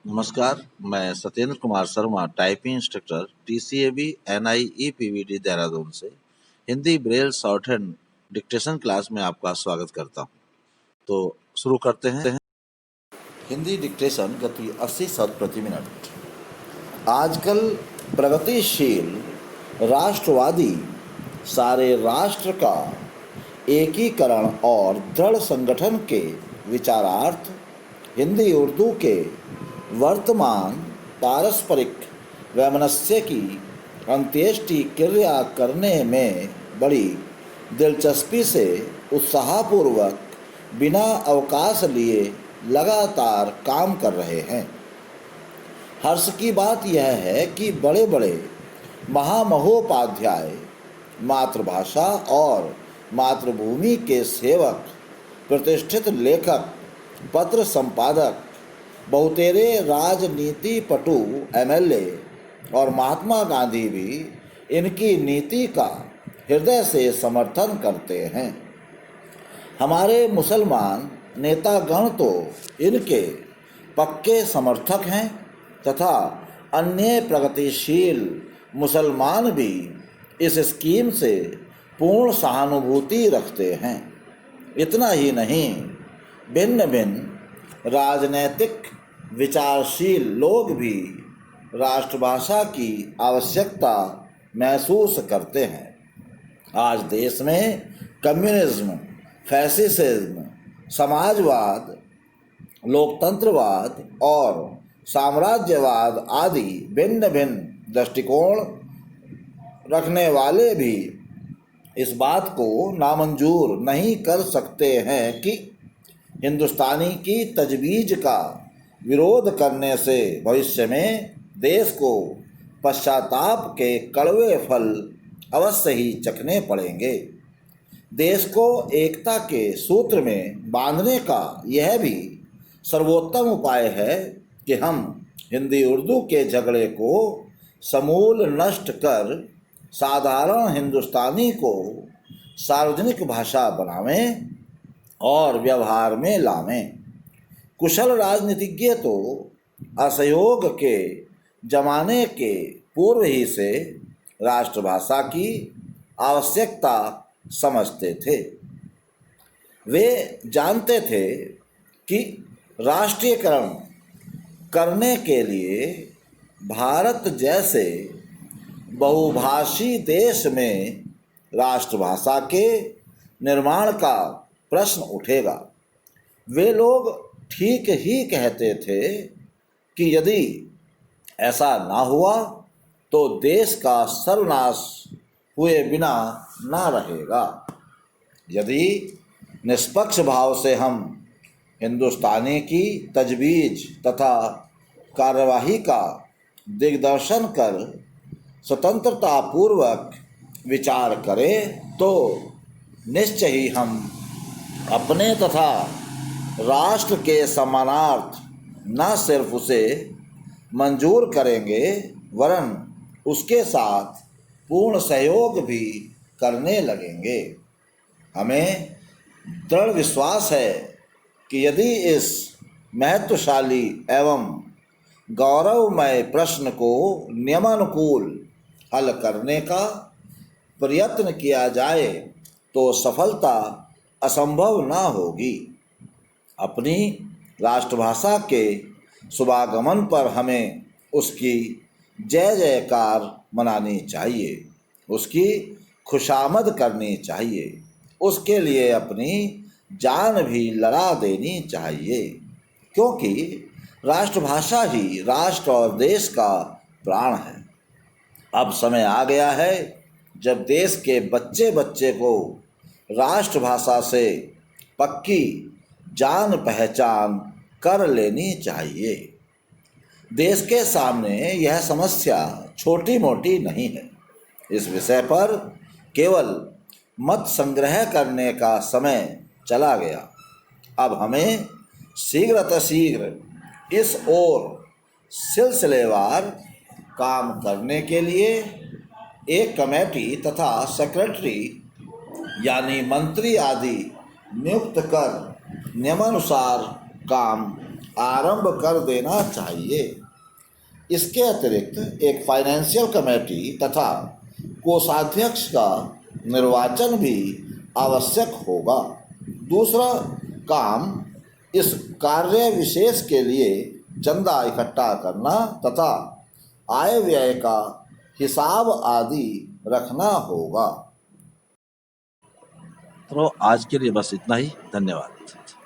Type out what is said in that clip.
नमस्कार, मैं Satyendra Kumar Sharma, typing instructor, TCAB NIEPVD Dehradun से Hindi Braille short hand dictation class में आपका स्वागत करता हूं। तो शुरू करते हैं। हिंदी डिक्टेशन गति 80 शब्द प्रति मिनट। आजकल प्रगतिशील राष्ट्रवादी सारे राष्ट्र का एकीकरण और दृढ़ संगठन के विचारार्थ हिंदी उर्दू के वर्तमान पारस्परिक वैमनस्य की अंत्येष्टि क्रिया करने में बड़ी दिलचस्पी से उत्साहपूर्वक बिना अवकाश लिए लगातार काम कर रहे हैं। हर्ष की बात यह है कि बड़े बड़े महामहोपाध्याय, मातृभाषा और मातृभूमि के सेवक, प्रतिष्ठित लेखक, पत्र संपादक, बहुतेरे राजनीति पटु, MLA और महात्मा गांधी भी इनकी नीति का हृदय से समर्थन करते हैं। हमारे मुसलमान नेतागण तो इनके पक्के समर्थक हैं तथा अन्य प्रगतिशील मुसलमान भी इस स्कीम से पूर्ण सहानुभूति रखते हैं। इतना ही नहीं, भिन्न भिन्न राजनैतिक विचारशील लोग भी राष्ट्रभाषा की आवश्यकता महसूस करते हैं। आज देश में कम्युनिज्म, फैसिज्म, समाजवाद, लोकतंत्रवाद और साम्राज्यवाद आदि भिन्न भिन्न दृष्टिकोण रखने वाले भी इस बात को नामंजूर नहीं कर सकते हैं कि हिंदुस्तानी की तजवीज़ का विरोध करने से भविष्य में देश को पश्चाताप के कड़वे फल अवश्य ही चखने पड़ेंगे। देश को एकता के सूत्र में बांधने का यह भी सर्वोत्तम उपाय है कि हम हिंदी उर्दू के झगड़े को समूल नष्ट कर साधारण हिंदुस्तानी को सार्वजनिक भाषा बनावें और व्यवहार में लावें। कुशल राजनीतिज्ञ तो असहयोग के जमाने के पूर्व ही से राष्ट्रभाषा की आवश्यकता समझते थे। वे जानते थे कि राष्ट्रीयकरण करने के लिए भारत जैसे बहुभाषी देश में राष्ट्रभाषा के निर्माण का प्रश्न उठेगा। वे लोग ठीक ही कहते थे कि यदि ऐसा ना हुआ तो देश का सर्वनाश हुए बिना ना रहेगा। यदि निष्पक्ष भाव से हम हिंदुस्तानी की तजवीज़ तथा कार्यवाही का दिग्दर्शन कर स्वतंत्रता पूर्वक विचार करें तो निश्चय ही हम अपने तथा राष्ट्र के सम्मानार्थ न सिर्फ उसे मंजूर करेंगे वरन उसके साथ पूर्ण सहयोग भी करने लगेंगे। हमें दृढ़ विश्वास है कि यदि इस महत्वशाली एवं गौरवमय प्रश्न को नियमानुकूल हल करने का प्रयत्न किया जाए तो सफलता असंभव ना होगी। अपनी राष्ट्रभाषा के शुभागमन पर हमें उसकी जय जयकार मनानी चाहिए, उसकी खुशामद करनी चाहिए, उसके लिए अपनी जान भी लड़ा देनी चाहिए, क्योंकि राष्ट्रभाषा ही राष्ट्र और देश का प्राण है। अब समय आ गया है जब देश के बच्चे बच्चे को राष्ट्रभाषा से पक्की जान पहचान कर लेनी चाहिए। देश के सामने यह समस्या छोटी मोटी नहीं है। इस विषय पर केवल मत संग्रह करने का समय चला गया। अब हमें शीघ्र इस ओर सिलसिलेवार काम करने के लिए एक कमेटी तथा सेक्रेटरी यानी मंत्री आदि नियुक्त कर नियमानुसार काम आरंभ कर देना चाहिए। इसके अतिरिक्त एक फाइनेंशियल कमेटी तथा कोषाध्यक्ष का निर्वाचन भी आवश्यक होगा। दूसरा काम इस कार्य विशेष के लिए चंदा इकट्ठा करना तथा आय व्यय का हिसाब आदि रखना होगा। तो आज के लिए बस इतना ही। धन्यवाद।